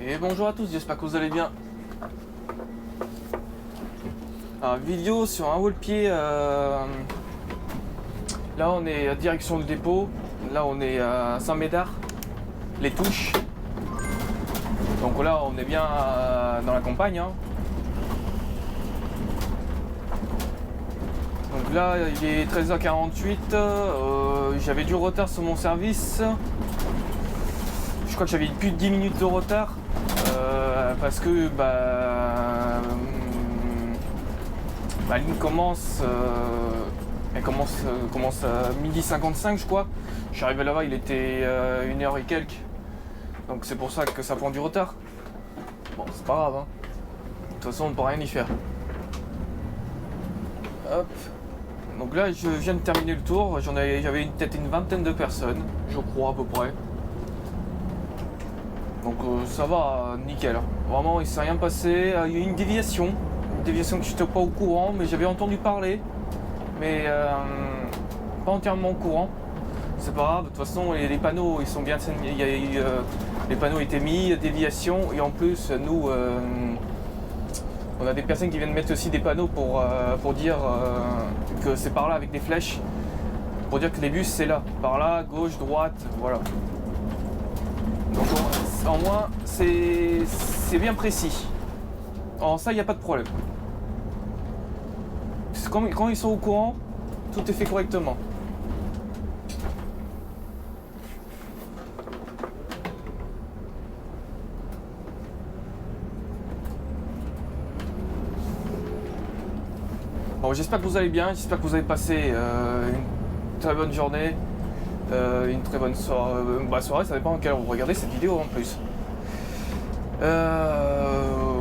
Et bonjour à tous, j'espère que vous allez bien. Alors, vidéo sur un wall-pied. Là on est à direction du dépôt. Là on est à Saint-Médard, les Touches. Donc là on est bien dans la campagne. Hein. Donc là il est 13h48. J'avais du retard sur mon service. Je crois que j'avais plus de 10 minutes de retard. Parce que ma ligne commence elle commence à 12h55 je crois. Je suis arrivé là-bas, il était 1h et quelques. Donc c'est pour ça que ça prend du retard. Bon, c'est pas grave hein. De toute façon on ne peut rien y faire. Hop. Donc là je viens de terminer le tour. J'avais peut-être une vingtaine de personnes, je crois à peu près. Donc ça va, nickel. Vraiment, il s'est rien passé. Il y a eu une déviation que je n'étais pas au courant, mais j'avais entendu parler. Mais pas entièrement au courant. C'est pas grave, de toute façon, les panneaux, ils sont bien... les panneaux étaient mis, déviation, et en plus, nous, on a des personnes qui viennent mettre aussi des panneaux pour dire que c'est par là avec des flèches. Pour dire que les bus, c'est là. Par là, gauche, droite, voilà. Donc en moins c'est bien précis. En ça il n'y a pas de problème. Quand ils sont au courant, tout est fait correctement. Bon, j'espère que vous allez bien, j'espère que vous avez passé une très bonne journée. Une très bonne soirée, ça dépend à quelle heure vous regardez cette vidéo en plus.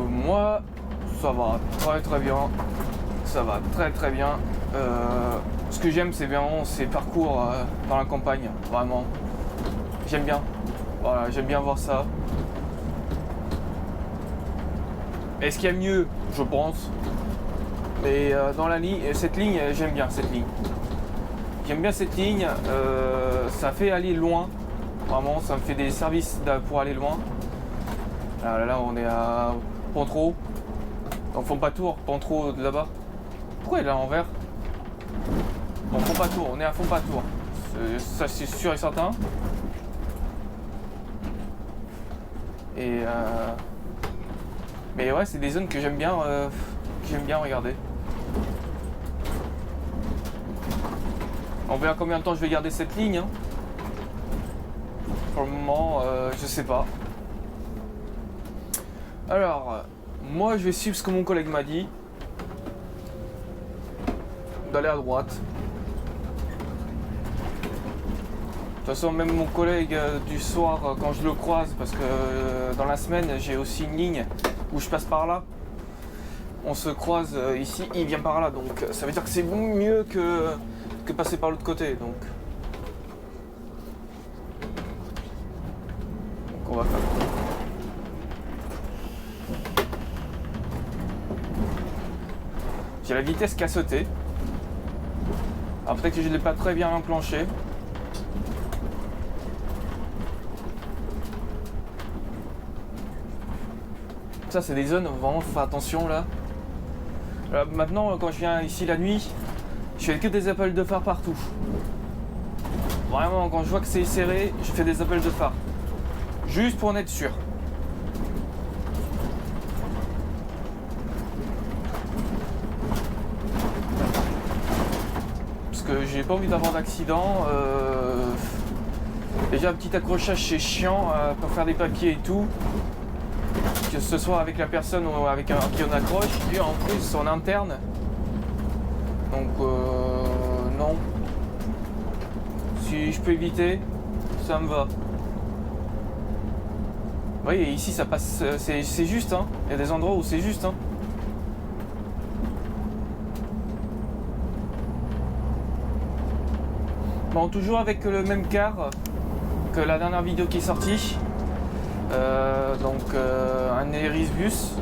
Moi, ça va très bien. Ça va très bien. Ce que j'aime, c'est vraiment ces parcours dans la campagne, vraiment. J'aime bien. Voilà, j'aime bien voir ça. Est-ce qu'il y a mieux? Je pense. Mais dans la ligne, cette ligne, j'aime bien cette ligne. J'aime bien cette ligne, ça fait aller loin, vraiment, ça me fait des services pour aller loin. Là on est à Pontreau, donc Fontpatour, Pontreau de là-bas. Pourquoi il est à l'envers? Bon, Fontpatour, on est à Fontpatour, ça c'est sûr et certain. Et mais ouais, c'est des zones que j'aime bien regarder. On verra combien de temps je vais garder cette ligne. Hein. Pour le moment, je sais pas. Alors, moi je vais suivre ce que mon collègue m'a dit. D'aller à droite. De toute façon, même mon collègue du soir, quand je le croise, parce que dans la semaine, j'ai aussi une ligne où je passe par là. On se croise ici, il vient par là. Donc ça veut dire que c'est mieux que passer par l'autre côté, donc on va faire. J'ai la vitesse qui a sauté. Alors peut-être que je ne l'ai pas très bien enclenché. Ça c'est des zones où vraiment faut faire attention là. Maintenant quand je viens ici la nuit, je fais que des appels de phare partout. Vraiment, quand je vois que c'est serré, je fais des appels de phare. Juste pour en être sûr. Parce que j'ai pas envie d'avoir d'accident. Déjà, un petit accrochage, c'est chiant pour faire des papiers et tout. Que ce soit avec la personne ou avec un qui on accroche. Et en plus, en interne. Donc non. Si je peux éviter, ça me va. Vous voyez, ici ça passe, c'est juste. Hein. Il y a des endroits où c'est juste. Hein. Bon, toujours avec le même quart que la dernière vidéo qui est sortie. Un Erisbus.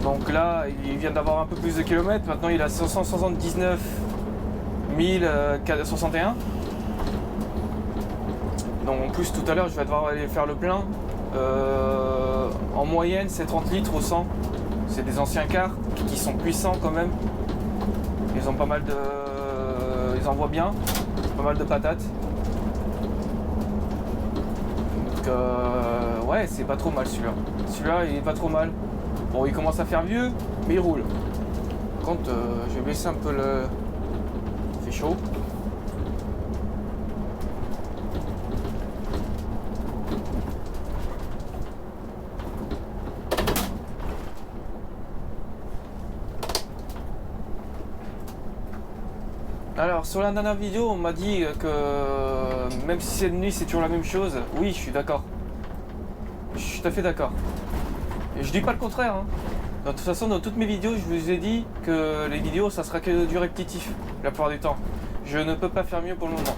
Donc là, il vient d'avoir un peu plus de kilomètres. Maintenant, il a 579 1061. Donc en plus, tout à l'heure, je vais devoir aller faire le plein. En moyenne, c'est 30 litres au 100. C'est des anciens cars qui sont puissants quand même. Ils ont pas mal de... Ils envoient bien, pas mal de patates. Donc ouais, c'est pas trop mal celui-là. Celui-là, il est pas trop mal. Bon, il commence à faire vieux, mais il roule. Par contre, je vais baisser un peu le... Il fait chaud. Alors sur la dernière vidéo on m'a dit que même si c'est de nuit c'est toujours la même chose. Oui, je suis d'accord. Je suis tout à fait d'accord. Et je dis pas le contraire. Hein. De toute façon dans toutes mes vidéos je vous ai dit que les vidéos ça sera que du répétitif la plupart du temps. Je ne peux pas faire mieux pour le moment.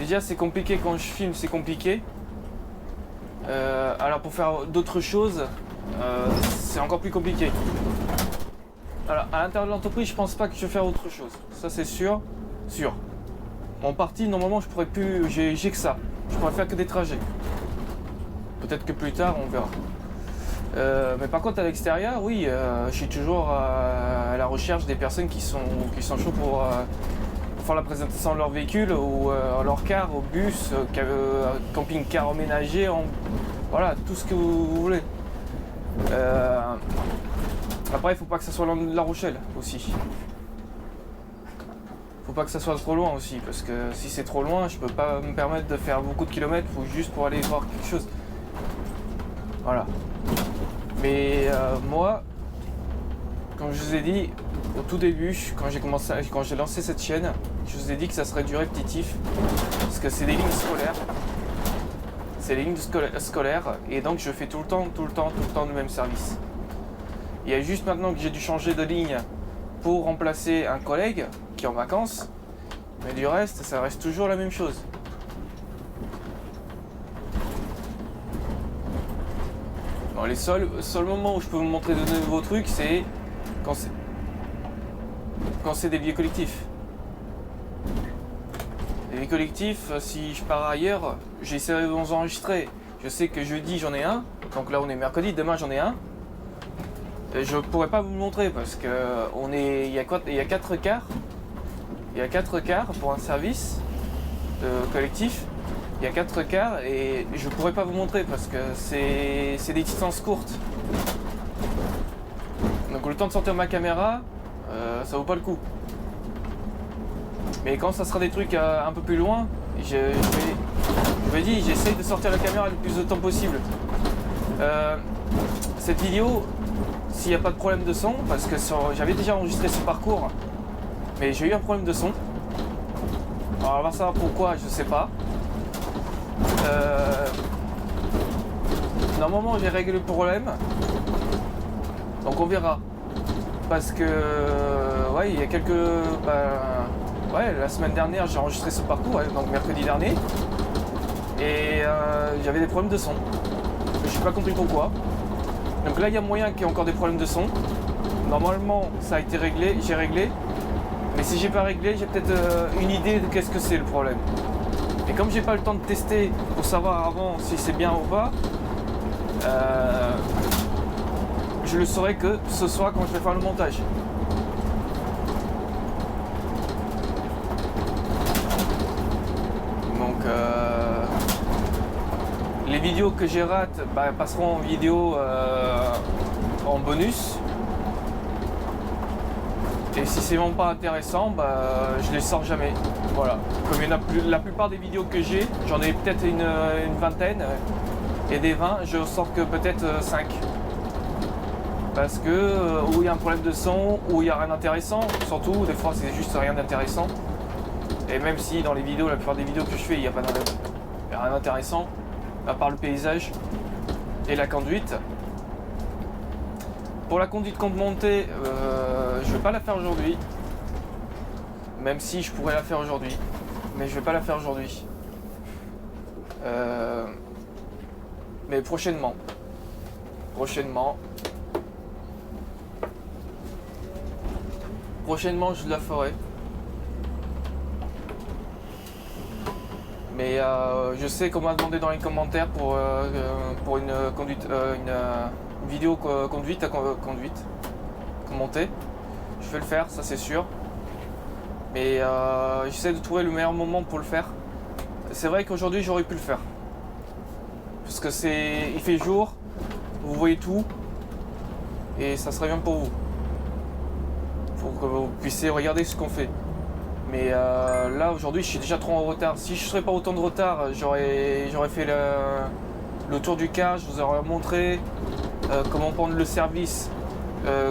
Déjà c'est compliqué quand je filme, c'est compliqué. Alors pour faire d'autres choses c'est encore plus compliqué. Alors, à l'intérieur de l'entreprise, je pense pas que je vais faire autre chose. Ça, c'est sûr. Sûr. En partie, normalement, je pourrais plus. J'ai que ça. Je pourrais faire que des trajets. Peut-être que plus tard, on verra. Mais par contre, à l'extérieur, oui, je suis toujours à la recherche des personnes qui sont chaudes pour faire la présentation de leur véhicule ou leur car, au bus, camping-car emménagé, voilà, tout ce que vous voulez. Après, il faut pas que ça soit La Rochelle aussi. Faut pas que ça soit trop loin aussi, parce que si c'est trop loin, je peux pas me permettre de faire beaucoup de kilomètres juste pour aller voir quelque chose. Voilà. Mais moi, comme je vous ai dit au tout début, quand j'ai lancé cette chaîne, je vous ai dit que ça serait du répétitif, parce que c'est des lignes scolaires. C'est des lignes scolaires, et donc je fais tout le temps le même service. Il y a juste maintenant que j'ai dû changer de ligne pour remplacer un collègue qui est en vacances. Mais du reste, ça reste toujours la même chose. Bon, les seuls moments où je peux vous montrer de nouveaux trucs, c'est quand c'est des vieux collectifs. Les vieux collectifs, si je pars ailleurs, j'essaierai de vous enregistrer. Je sais que jeudi j'en ai un, donc là on est mercredi, demain j'en ai un. Je pourrais pas vous le montrer parce que il y a 4 quarts. Il y a 4 quarts pour un service collectif. Il y a 4 quarts et je pourrais pas vous montrer parce que c'est des distances courtes. Donc le temps de sortir ma caméra, ça vaut pas le coup. Mais quand ça sera des trucs un peu plus loin, je vais dire, j'essaye de sortir la caméra le plus de temps possible. Cette vidéo, s'il n'y a pas de problème de son, parce que j'avais déjà enregistré ce parcours, mais j'ai eu un problème de son. Alors on va savoir pourquoi, je sais pas. Normalement j'ai réglé le problème, donc on verra. Parce que ouais, il y a quelques... ouais, la semaine dernière j'ai enregistré ce parcours, ouais, donc mercredi dernier, et j'avais des problèmes de son. J'ai pas compris pourquoi. Donc là il y a moyen qu'il y ait encore des problèmes de son. Normalement ça a été réglé, j'ai réglé. Mais si j'ai pas réglé, j'ai peut-être une idée de qu'est-ce que c'est le problème. Et comme j'ai pas le temps de tester pour savoir avant si c'est bien ou pas, je le saurai que ce soir quand je vais faire le montage. Donc les vidéos que j'ai rates passeront en vidéo en bonus. Et si c'est vraiment pas intéressant, je les sors jamais. Voilà. Comme il y en a la plupart des vidéos que j'ai, j'en ai peut-être une vingtaine. Et des 20, je sors que peut-être 5. Parce que où il y a un problème de son, où il n'y a rien d'intéressant. Surtout, des fois c'est juste rien d'intéressant. Et même si dans les vidéos, la plupart des vidéos que je fais, il n'y a pas rien d'intéressant. À part le paysage et la conduite. Pour la conduite compte montée, je vais pas la faire aujourd'hui. Même si je pourrais la faire aujourd'hui. Mais je vais pas la faire aujourd'hui. Mais prochainement. Prochainement, je la ferai. Mais je sais qu'on m'a demandé dans les commentaires pour une conduite, une vidéo conduite, commentée. Je vais le faire, ça c'est sûr. Mais j'essaie de trouver le meilleur moment pour le faire. C'est vrai qu'aujourd'hui j'aurais pu le faire. Parce que il fait jour, vous voyez tout. Et ça serait bien pour vous. Pour que vous puissiez regarder ce qu'on fait. Mais là aujourd'hui je suis déjà trop en retard. Si je ne serais pas autant de retard, j'aurais fait le tour du car, je vous aurais montré comment prendre le service,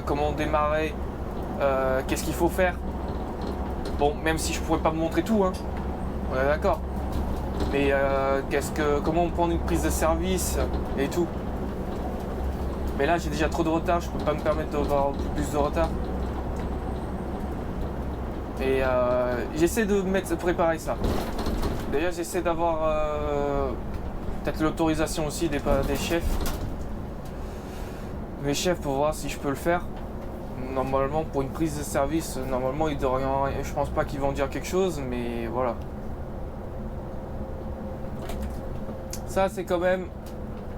comment démarrer, qu'est-ce qu'il faut faire. Bon, même si je pourrais pas me montrer tout, hein, on est d'accord. Mais comment prendre une prise de service et tout. Mais là j'ai déjà trop de retard, je peux pas me permettre d'avoir plus de retard. Et j'essaie de préparer ça. D'ailleurs j'essaie d'avoir peut-être l'autorisation aussi des chefs. Mes chefs pour voir si je peux le faire. Normalement pour une prise de service, normalement ils devraient rien. Je pense pas qu'ils vont dire quelque chose, mais voilà. Ça c'est quand même.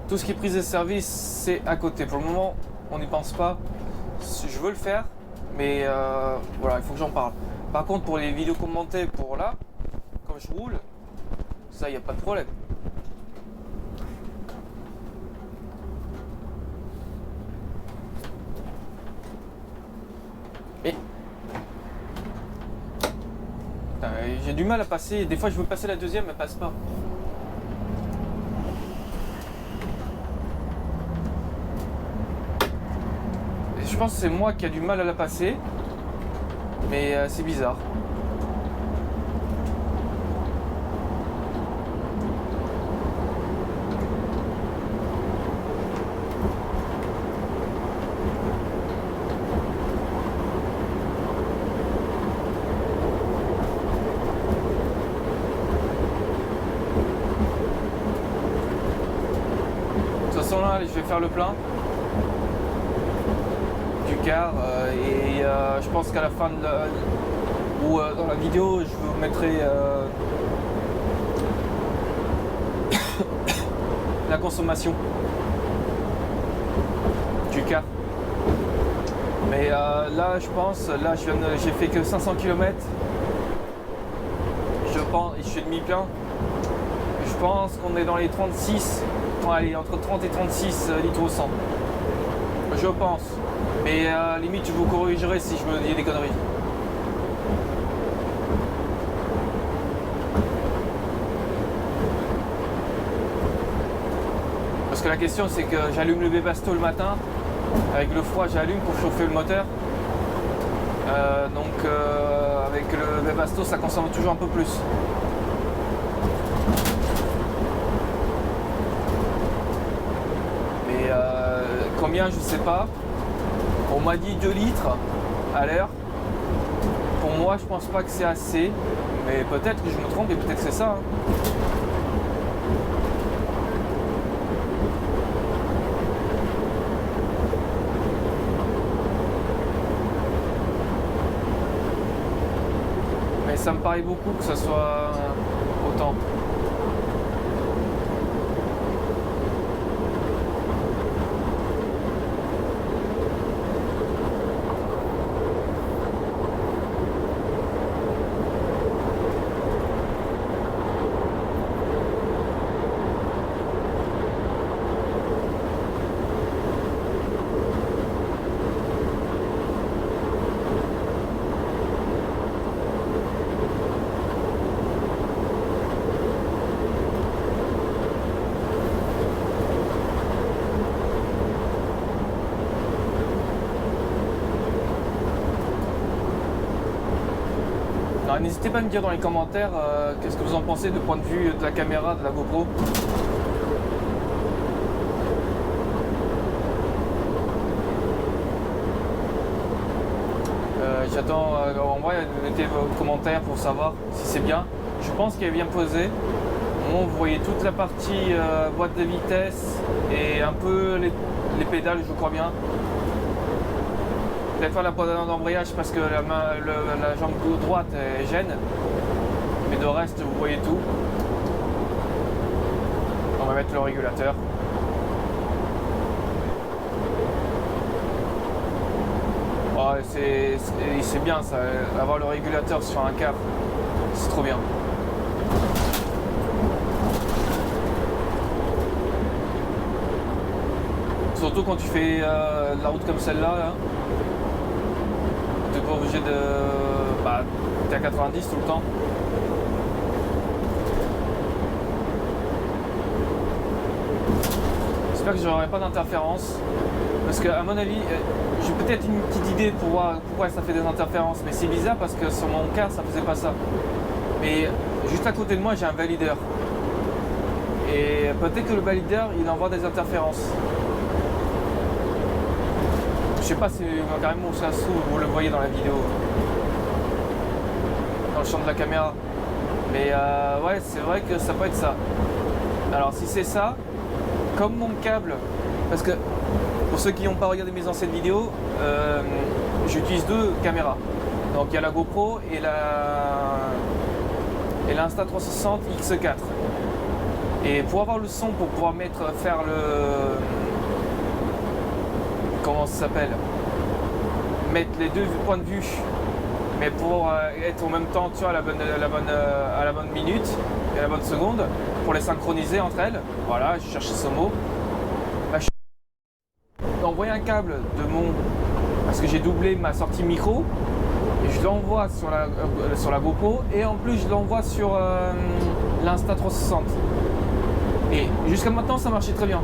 Tout ce qui est prise de service, c'est à côté. Pour le moment, on n'y pense pas. Je veux le faire, mais voilà, il faut que j'en parle. Par contre, pour les vidéos commentées, pour là, comme je roule, ça, il n'y a pas de problème. Et j'ai du mal à passer. Des fois, je veux passer la deuxième, elle passe pas. Je pense que c'est moi qui a du mal à la passer, mais c'est bizarre. De toute façon là, je vais faire le plein. Car et je pense qu'à la fin ou dans la vidéo je vous mettrai la consommation du car. Mais là je pense, là j'ai fait que 500 km. Je pense, et je suis demi-plein. Je pense qu'on est dans les 36, allez, entre 30 et 36 litres au 100. Je pense. Mais limite je vous corrigerai si je me dis des conneries. Parce que la question c'est que j'allume le Webasto le matin. Avec le froid j'allume pour chauffer le moteur. Donc avec le Webasto ça consomme toujours un peu plus. Mais combien je sais pas. On m'a dit 2 litres à l'heure. Pour moi, je pense pas que c'est assez. Mais peut-être que je me trompe et peut-être que c'est ça. Hein. Mais ça me paraît beaucoup que ça soit autant. Alors n'hésitez pas à me dire dans les commentaires qu'est-ce que vous en pensez du point de vue de la caméra de la GoPro. J'attends, en vrai, mettez vos commentaires pour savoir si c'est bien. Je pense qu'il est bien posé. Bon, vous voyez toute la partie boîte de vitesse et un peu les pédales, je crois bien. Peut-être pas la boîte d'embrayage parce que la jambe droite gêne. Mais de reste, vous voyez tout. va mettre le régulateur. Oh, c'est bien ça, avoir le régulateur sur un car, c'est trop bien. Surtout quand tu fais la route comme celle-là, là. T'es pas obligé de... Bah, t'es à 90 tout le temps. J'espère que j'aurai pas d'interférence. Parce qu'à mon avis, j'ai peut-être une petite idée pour voir pourquoi ça fait des interférences. Mais c'est bizarre parce que sur mon car, ça faisait pas ça. Mais juste à côté de moi, j'ai un valideur. Et peut-être que le valideur, il envoie des interférences. Je sais pas si carrément où ça se trouve, vous le voyez dans la vidéo. Dans le champ de la caméra. Mais ouais, c'est vrai que ça peut être ça. Alors si c'est ça, comme mon câble, parce que pour ceux qui n'ont pas regardé mes anciennes vidéos, j'utilise deux caméras. Donc il y a la GoPro et l'Insta360 X4. Et pour avoir le son, pour pouvoir faire le... Comment ça s'appelle? Mettre les deux points de vue, mais pour être en même temps, tu vois, à la bonne minute et à la bonne seconde, pour les synchroniser entre elles. Voilà, je cherchais ce mot. Bah, j'ai envoyé un câble de mon... Parce que j'ai doublé ma sortie micro, et je l'envoie sur la GoPro, et en plus je l'envoie sur l'Insta360. Et jusqu'à maintenant, ça marchait très bien.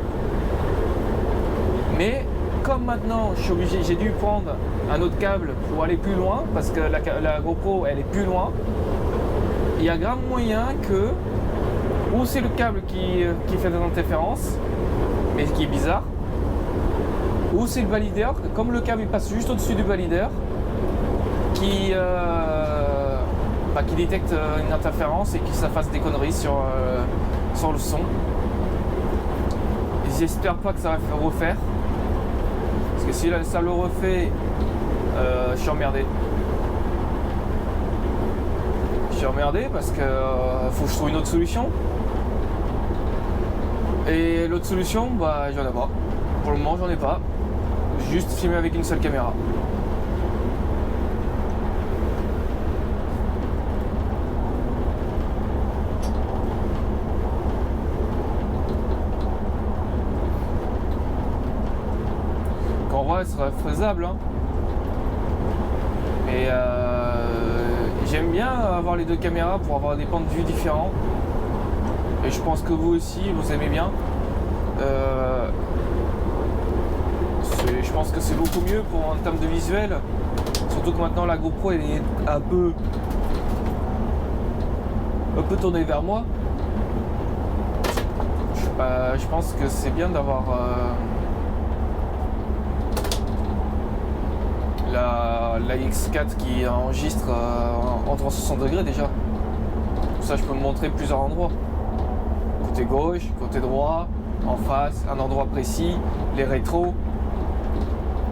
Mais comme maintenant, je suis obligé, j'ai dû prendre un autre câble pour aller plus loin, parce que la GoPro, elle est plus loin. Il y a grand moyen que, ou c'est le câble qui fait des interférences, mais qui est bizarre, ou c'est le valideur, comme le câble il passe juste au-dessus du valideur, qui détecte une interférence et que ça fasse des conneries sur le son. J'espère pas que ça va refaire. Parce que si ça le refait, je suis emmerdé. Je suis emmerdé parce que faut que je trouve une autre solution. Et l'autre solution, bah j'en ai pas. Pour le moment, j'en ai pas. Juste filmer avec une seule caméra. Serait faisable, hein. Mais j'aime bien avoir les deux caméras pour avoir des points de vue différents, et je pense que vous aussi vous aimez bien. Je pense que c'est beaucoup mieux en termes de visuel, surtout que maintenant la GoPro elle est un peu tournée vers moi. Je pense que c'est bien d'avoir la X4 qui enregistre en 360 degrés déjà. Comme ça je peux me montrer plusieurs endroits. Côté gauche, côté droit, en face, un endroit précis, les rétros.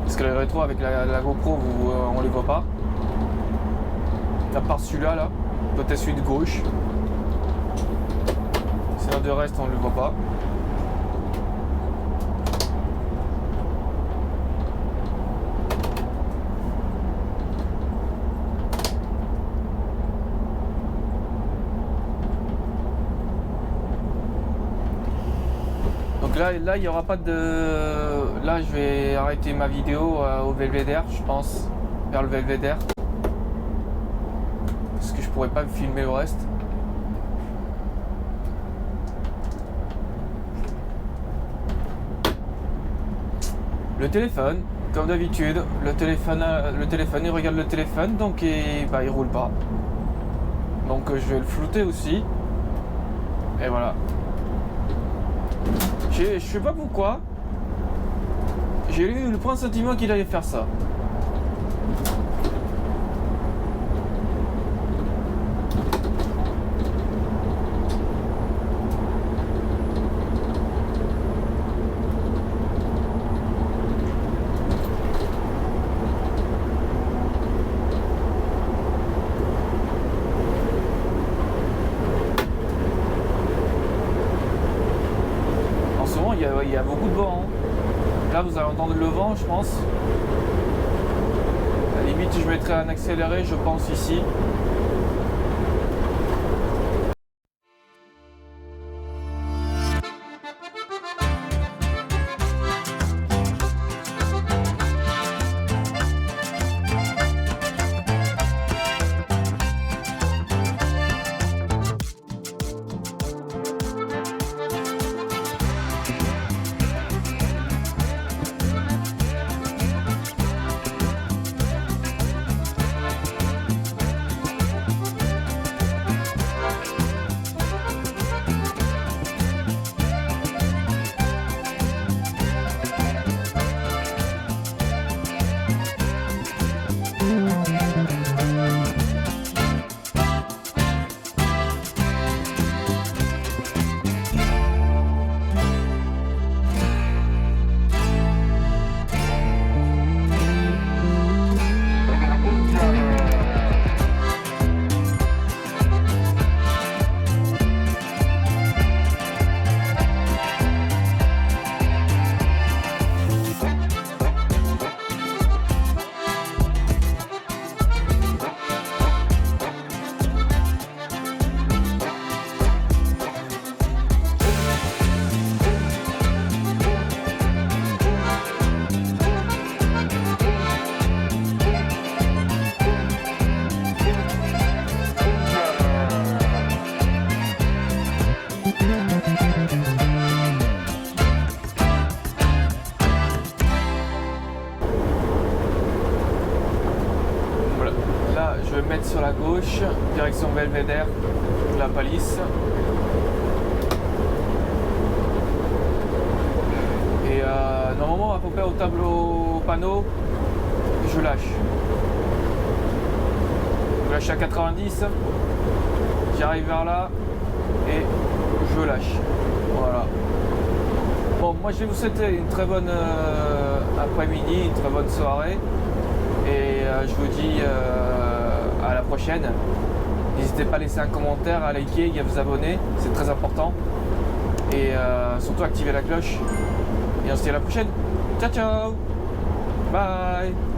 Parce que les rétros avec la GoPro, on les voit pas. À part celui-là, là, peut-être celui de gauche. Sinon de reste on ne le voit pas. Là, il n'y aura pas de... Là, je vais arrêter ma vidéo au Belvédère, je pense, vers le Belvédère. Parce que je pourrais pas filmer le reste. Le téléphone, comme d'habitude, le téléphone, il regarde le téléphone, donc il roule pas. Donc je vais le flouter aussi. Et voilà. Je sais pas pourquoi. J'ai eu le pressentiment qu'il allait faire ça. il y a beaucoup de vent. Hein. Là, vous allez entendre le vent, je pense. À la limite, je mettrai un accéléré, je pense, ici. Je vais me mettre sur la gauche, direction Belvédère, la palisse. Et normalement, à peu près au tableau panneau, je lâche. Je lâche à 90, j'arrive vers là et je lâche. Voilà. Bon, moi je vais vous souhaiter une très bonne après-midi, une très bonne soirée. Et je vous dis à la prochaine. N'hésitez pas à laisser un commentaire, à liker et à vous abonner, c'est très important. Et surtout activer la cloche. Et on se dit à la prochaine. Ciao ciao. Bye.